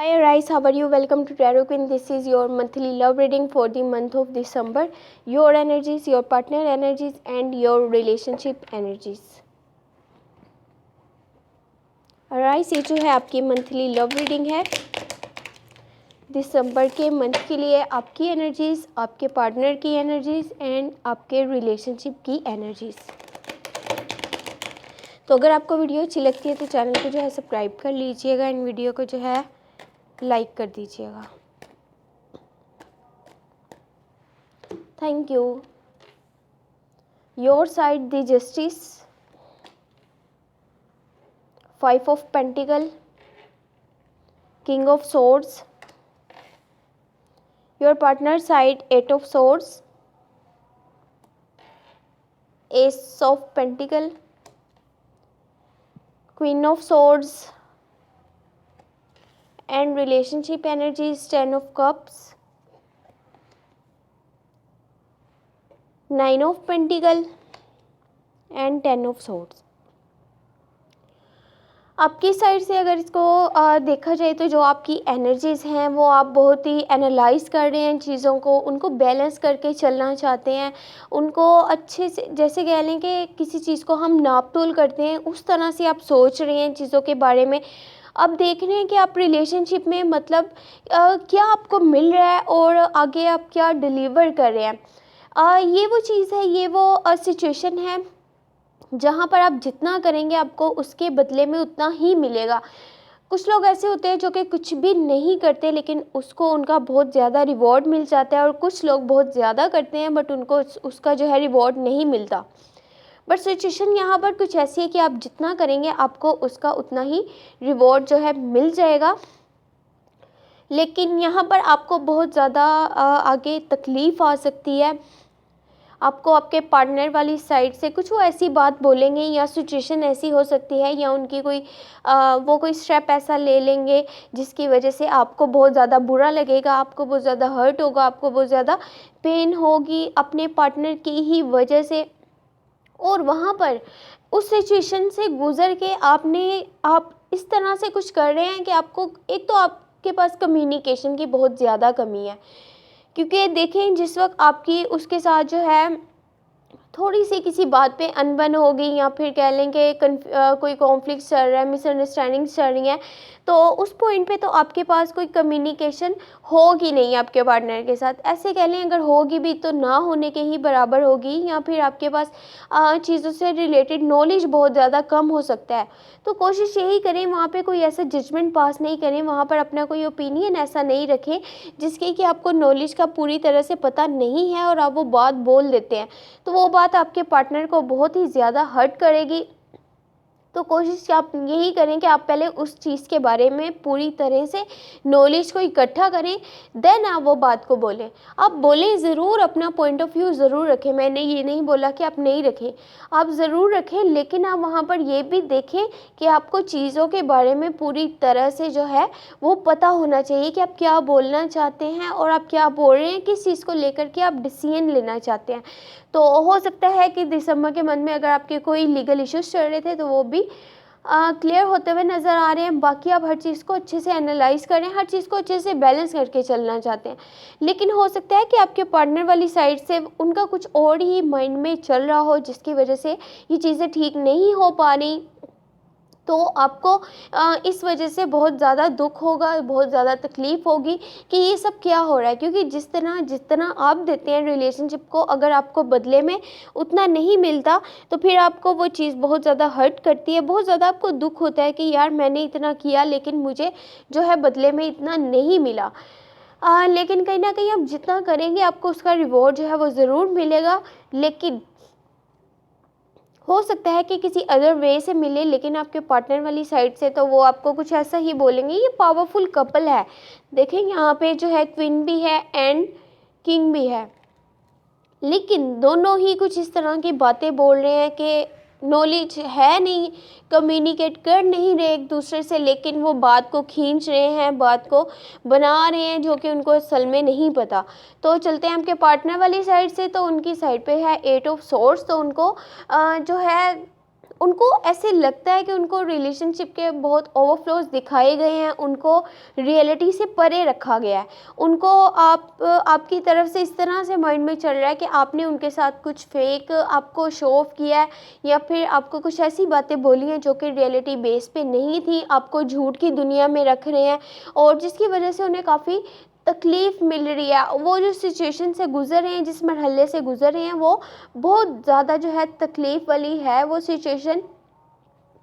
Hi Arise, how are you? Welcome to Tarot Queen. This is your monthly love reading for the month of December. Your energies, your partner energies and your relationship energies. Arise, ये जो है आपकी monthly love reading है दिसंबर के month के लिए। आपकी energies, आपके पार्टनर की एनर्जीज एंड आपके रिलेशनशिप की एनर्जीज। तो अगर आपको वीडियो अच्छी लगती है तो चैनल को जो है सब्सक्राइब कर लीजिएगा एंड वीडियो को जो है लाइक कर दीजिएगा। Thank you. Your side the justice, 5 of pentacle, king of swords. Your partner side 8 of swords, S of pentacle, queen of swords and relationship energies 10 of cups, 9 of pentacle and 10 of swords. आपकी side से अगर इसको देखा जाए तो जो आपकी energies हैं वो आप बहुत ही एनालाइज कर रहे हैं चीज़ों को, उनको बैलेंस करके चलना चाहते हैं, उनको अच्छे से, जैसे कह लें कि किसी चीज़ को हम नाप तोल करते हैं उस तरह से आप सोच रहे हैं चीज़ों के बारे में। अब देख रहे हैं कि आप रिलेशनशिप में मतलब क्या आपको मिल रहा है और आगे आप क्या डिलीवर कर रहे हैं। ये वो चीज़ है, ये वो सिचुएशन है जहाँ पर आप जितना करेंगे आपको उसके बदले में उतना ही मिलेगा। कुछ लोग ऐसे होते हैं जो कि कुछ भी नहीं करते लेकिन उसको उनका बहुत ज़्यादा रिवॉर्ड मिल जाता है, और कुछ लोग बहुत ज़्यादा करते हैं बट उनको उसका जो है रिवॉर्ड नहीं मिलता। बट सिचुएशन यहाँ पर कुछ ऐसी है कि आप जितना करेंगे आपको उसका उतना ही रिवॉर्ड जो है मिल जाएगा। लेकिन यहाँ पर आपको बहुत ज़्यादा आगे तकलीफ़ आ सकती है। आपको आपके पार्टनर वाली साइड से कुछ वो ऐसी बात बोलेंगे या सिचुएशन ऐसी हो सकती है या उनकी कोई वो कोई स्टेप ऐसा ले लेंगे जिसकी वजह से आपको बहुत ज़्यादा बुरा लगेगा, आपको बहुत ज़्यादा हर्ट होगा, आपको बहुत ज़्यादा पेन होगी अपने पार्टनर की ही वजह से। और वहाँ पर उस सिचुएशन से गुज़र के आप इस तरह से कुछ कर रहे हैं कि आपको, एक तो आपके पास कम्युनिकेशन की बहुत ज़्यादा कमी है, क्योंकि देखें जिस वक्त आपकी उसके साथ जो है थोड़ी सी किसी बात पे अनबन हो गई या फिर कह लें कि कोई कॉन्फ्लिक्ट चल रहा है, मिसअंडरस्टैंडिंग चल रही है, तो उस पॉइंट पे तो आपके पास कोई कम्युनिकेशन होगी नहीं आपके पार्टनर के साथ। ऐसे कह लें अगर होगी भी तो ना होने के ही बराबर होगी, या फिर आपके पास चीज़ों से रिलेटेड नॉलेज बहुत ज़्यादा कम हो सकता है। तो कोशिश यही करें वहाँ पे कोई ऐसा जजमेंट पास नहीं करें, वहाँ पर अपना कोई ओपिनियन ऐसा नहीं रखें जिसके कि आपको नॉलेज का पूरी तरह से पता नहीं है और आप वो बात बोल देते हैं, तो वो बात आपके पार्टनर को बहुत ही ज़्यादा हर्ट करेगी। तो कोशिश आप यही करें कि आप पहले उस चीज़ के बारे में पूरी तरह से नॉलेज को इकट्ठा करें, देन आप वो बात को बोलें। आप बोलें ज़रूर, अपना पॉइंट ऑफ व्यू ज़रूर रखें, मैंने ये नहीं बोला कि आप नहीं रखें, आप ज़रूर रखें, लेकिन आप वहाँ पर ये भी देखें कि आपको चीज़ों के बारे में पूरी तरह से जो है वो पता होना चाहिए कि आप क्या बोलना चाहते हैं और आप क्या बोल रहे हैं, किस चीज़ को लेकर के आप डिसीजन लेना चाहते हैं। तो हो सकता है कि दिसंबर के मंथ में अगर आपके कोई लीगल इश्यूज चल रहे थे तो वो भी क्लियर होते हुए नज़र आ रहे हैं। बाकी आप हर चीज़ को अच्छे से एनालाइज करें, हर चीज़ को अच्छे से बैलेंस करके चलना चाहते हैं, लेकिन हो सकता है कि आपके पार्टनर वाली साइड से उनका कुछ और ही माइंड में चल रहा हो जिसकी वजह से ये चीज़ें ठीक नहीं हो पा रही। तो आपको इस वजह से बहुत ज़्यादा दुख होगा, बहुत ज़्यादा तकलीफ़ होगी कि ये सब क्या हो रहा है, क्योंकि जितना आप देते हैं रिलेशनशिप को, अगर आपको बदले में उतना नहीं मिलता तो फिर आपको वो चीज़ बहुत ज़्यादा हर्ट करती है, बहुत ज़्यादा आपको दुख होता है कि यार मैंने इतना किया लेकिन मुझे जो है बदले में इतना नहीं मिला। लेकिन कहीं ना कहीं आप जितना करेंगे आपको उसका रिवॉर्ड जो है वो ज़रूर मिलेगा, लेकिन हो सकता है कि किसी अदर वे से मिले, लेकिन आपके पार्टनर वाली साइड से तो वो आपको कुछ ऐसा ही बोलेंगे। ये पावरफुल कपल है, देखें यहाँ पे जो है क्वीन भी है एंड किंग भी है, लेकिन दोनों ही कुछ इस तरह की बातें बोल रहे हैं कि नॉलेज है नहीं, कम्युनिकेट कर नहीं रहे एक दूसरे से, लेकिन वो बात को खींच रहे हैं, बात को बना रहे हैं जो कि उनको असल में नहीं पता। तो चलते हैं आपके पार्टनर वाली साइड से, तो उनकी साइड पे है 8 ऑफ सोर्ड्स, तो उनको जो है उनको ऐसे लगता है कि उनको रिलेशनशिप के बहुत ओवरफ्लोज दिखाए गए हैं, उनको रियलिटी से परे रखा गया है। उनको आपकी तरफ से इस तरह से माइंड में चल रहा है कि आपने उनके साथ कुछ फेक आपको शो ऑफ किया है, या फिर आपको कुछ ऐसी बातें बोली हैं जो कि रियलिटी बेस पे नहीं थी, आपको झूठ की दुनिया में रख रहे हैं, और जिसकी वजह से उन्हें काफ़ी तकलीफ़ मिल रही है। वो जो सिचुएशन से गुज़र रहे हैं, जिस मरहले से गुज़र रहे हैं, वो बहुत ज़्यादा जो है तकलीफ़ वाली है वो सिचुएशन,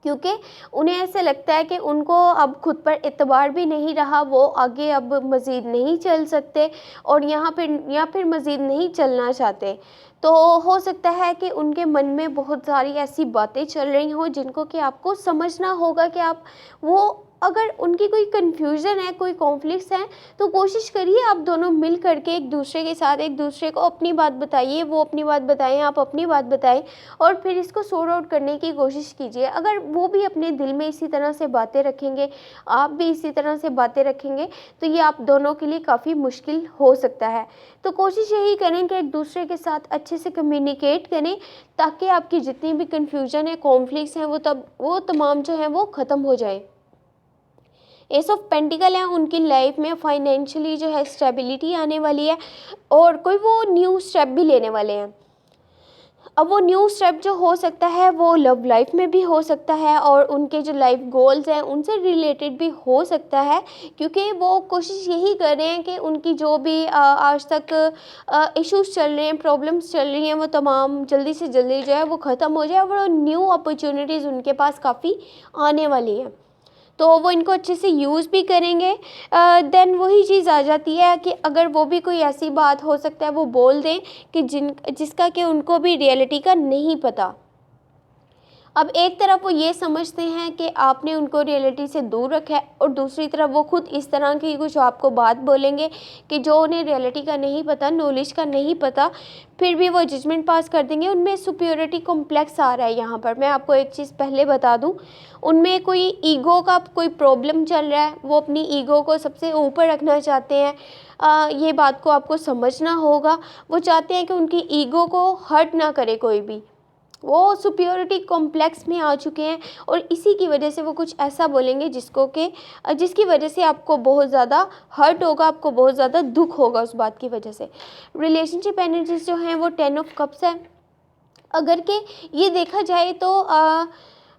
क्योंकि उन्हें ऐसा लगता है कि उनको अब खुद पर एतबार भी नहीं रहा, वो आगे अब मज़ीद नहीं चल सकते, और यहाँ पर या फिर मज़ीद नहीं चलना चाहते। तो हो सकता है कि उनके मन में बहुत सारी ऐसी बातें चल रही हों जिनको कि आपको समझना होगा कि आप वो, अगर उनकी कोई कन्फ्यूज़न है, कोई कॉन्फ्लिक्ट्स हैं, तो कोशिश करिए आप दोनों मिल कर के एक दूसरे के साथ एक दूसरे को अपनी बात बताइए, वो अपनी बात बताएं, आप अपनी बात बताएं, और फिर इसको सॉर्ट आउट करने की कोशिश कीजिए। अगर वो भी अपने दिल में इसी तरह से बातें रखेंगे, आप भी इसी तरह से बातें रखेंगे, तो ये आप दोनों के लिए काफ़ी मुश्किल हो सकता है। तो कोशिश यही करें कि एक दूसरे के साथ अच्छे से कम्युनिकेट करें, ताकि आपकी जितनी भी कन्फ्यूज़न है, कॉन्फ्लिक्ट्स हैं, वो तमाम जो हैं वो ख़त्म हो जाए। एस ऑफ पेंटिकल है, उनकी लाइफ में फाइनेंशियली जो है स्टेबिलिटी आने वाली है, और कोई वो न्यू स्टेप भी लेने वाले हैं। अब वो न्यू स्टेप जो हो सकता है वो लव लाइफ में भी हो सकता है, और उनके जो लाइफ गोल्स हैं उनसे रिलेटेड भी हो सकता है, क्योंकि वो कोशिश यही कर रहे हैं कि उनकी जो भी आज तक इश्यूज चल रहे हैं, प्रॉब्लम्स चल रही हैं, वो तमाम जल्दी से जल्दी जो है वो ख़त्म हो जाए, और न्यू अपॉर्चुनिटीज़ उनके पास काफ़ी आने वाली हैं। तो वो इनको अच्छे से यूज़ भी करेंगे। देन वही चीज़ आ जाती है कि अगर वो भी कोई ऐसी बात हो सकता है वो बोल दें कि जिसका कि उनको भी रियलिटी का नहीं पता। अब एक तरफ वो ये समझते हैं कि आपने उनको रियलिटी से दूर रखा है, और दूसरी तरफ वो खुद इस तरह की कुछ आपको बात बोलेंगे कि जो उन्हें रियलिटी का नहीं पता, नॉलेज का नहीं पता, फिर भी वो जजमेंट पास कर देंगे। उनमें सुपीरियरिटी कॉम्प्लेक्स आ रहा है यहाँ पर। मैं आपको एक चीज़ पहले बता दूँ, उनमें कोई ईगो का कोई प्रॉब्लम चल रहा है, वो अपनी ईगो को सबसे ऊपर रखना चाहते हैं। ये बात को आपको समझना होगा। वो चाहते हैं कि उनकी ईगो को हर्ट ना करे कोई भी, वो सुपीरियरिटी कॉम्प्लेक्स में आ चुके हैं, और इसी की वजह से वो कुछ ऐसा बोलेंगे जिसकी वजह से आपको बहुत ज़्यादा हर्ट होगा, आपको बहुत ज़्यादा दुख होगा उस बात की वजह से। रिलेशनशिप एनर्जीज जो हैं वो 10 ऑफ कप्स है। अगर के ये देखा जाए तो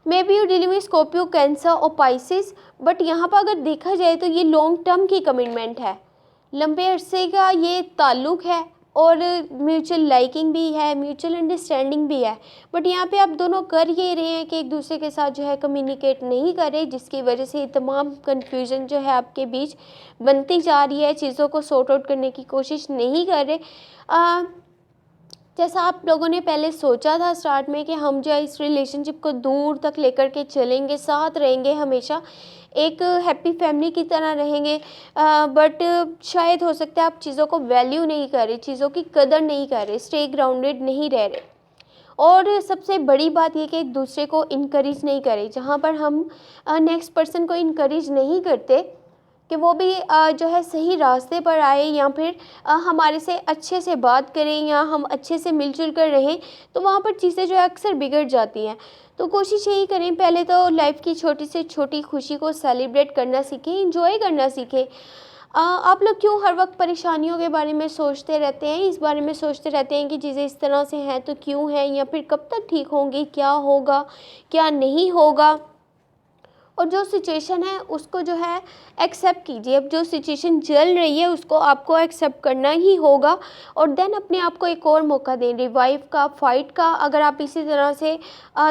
may be you dealing with Scorpio, cancer और पाइसिस, बट यहाँ पर अगर देखा जाए तो ये लॉन्ग टर्म की कमिटमेंट है, लंबे अरसे का ये ताल्लुक़ है, और म्यूचुअल लाइकिंग भी है, म्यूचुअल अंडरस्टैंडिंग भी है। बट यहाँ पे आप दोनों कर ये रहे हैं कि एक दूसरे के साथ जो है कम्युनिकेट नहीं कर रहे, जिसकी वजह से तमाम कन्फ्यूज़न जो है आपके बीच बनती जा रही है, चीज़ों को सॉर्ट आउट करने की कोशिश नहीं कर रहे। जैसा आप लोगों ने पहले सोचा था स्टार्ट में कि हम जो है इस रिलेशनशिप को दूर तक लेकर के चलेंगे, साथ रहेंगे, हमेशा एक हैप्पी फैमिली की तरह रहेंगे, बट शायद हो सकता है आप चीज़ों को वैल्यू नहीं कर रहे, चीज़ों की कदर नहीं कर रहे, स्टे ग्राउंडेड नहीं रह रहे। और सबसे बड़ी बात ये कि एक दूसरे को इनकरेज नहीं करें। जहाँ पर हम नेक्स्ट पर्सन को इनकरेज नहीं करते कि वो भी जो है सही रास्ते पर आए, या फिर हमारे से अच्छे से बात करें, या हम अच्छे से मिलजुल कर रहें, तो वहाँ पर चीज़ें जो है अक्सर बिगड़ जाती हैं। तो कोशिश यही करें, पहले तो लाइफ की छोटी से छोटी खुशी को सेलिब्रेट करना सीखें, इंजॉय करना सीखें। आप लोग क्यों हर वक्त परेशानियों के बारे में सोचते रहते हैं, इस बारे में सोचते रहते हैं कि चीज़ें इस तरह से हैं तो क्यों हैं, या फिर कब तक ठीक होंगी, क्या होगा, क्या नहीं होगा। और जो सिचुएशन है उसको जो है एक्सेप्ट कीजिए। अब जो सिचुएशन चल रही है उसको आपको एक्सेप्ट करना ही होगा, और देन अपने आप को एक और मौका दें रिवाइव का, फाइट का। अगर आप इसी तरह से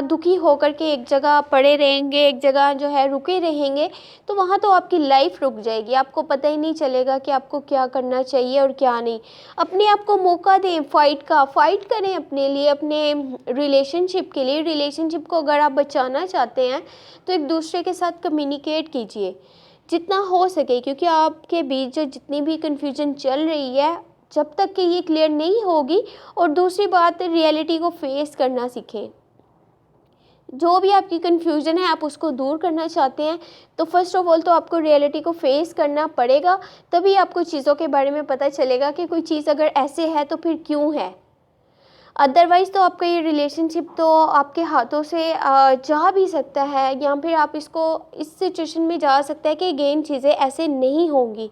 दुखी होकर के एक जगह पड़े रहेंगे, एक जगह जो है रुके रहेंगे, तो वहाँ तो आपकी लाइफ रुक जाएगी, आपको पता ही नहीं चलेगा कि आपको क्या करना चाहिए और क्या नहीं। अपने आप को मौका दें फाइट का, फाइट करें अपने लिए, अपने रिलेशनशिप के लिए। रिलेशनशिप को अगर आप बचाना चाहते हैं तो एक दूसरे के साथ कम्युनिकेट कीजिए जितना हो सके, क्योंकि आपके बीच जो जितनी भी कन्फ्यूजन चल रही है, जब तक कि ये क्लियर नहीं होगी। और दूसरी बात, रियलिटी को फेस करना सीखें। जो भी आपकी कन्फ्यूजन है आप उसको दूर करना चाहते हैं, तो फर्स्ट ऑफ ऑल तो आपको रियलिटी को फेस करना पड़ेगा, तभी आपको चीज़ों के बारे में पता चलेगा कि कोई चीज़ अगर ऐसे है तो फिर क्यों है। अदरवाइज़ तो आपका ये रिलेशनशिप तो आपके हाथों से जा भी सकता है, या फिर आप इसको इस सिचुएशन में जा सकता है कि अगेन चीज़ें ऐसे नहीं होंगी।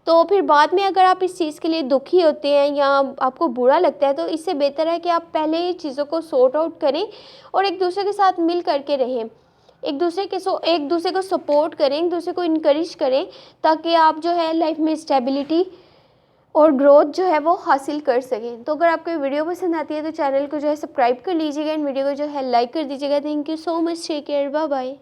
तो फिर बाद में अगर आप इस चीज़ के लिए दुखी होते हैं या आपको बुरा लगता है, तो इससे बेहतर है कि आप पहले ही चीज़ों को सॉर्ट आउट करें और एक दूसरे के साथ मिल कर के रहें। एक दूसरे को सपोर्ट करें, एक दूसरे को इनकरेज करें, ताकि आप जो है लाइफ में स्टेबिलिटी और ग्रोथ जो है वो हासिल कर सकें। तो अगर आपको ये वीडियो पसंद आती है तो चैनल को जो है सब्सक्राइब कर लीजिएगा, एंड वीडियो को जो है लाइक कर दीजिएगा। Thank you so much, take care, bye bye.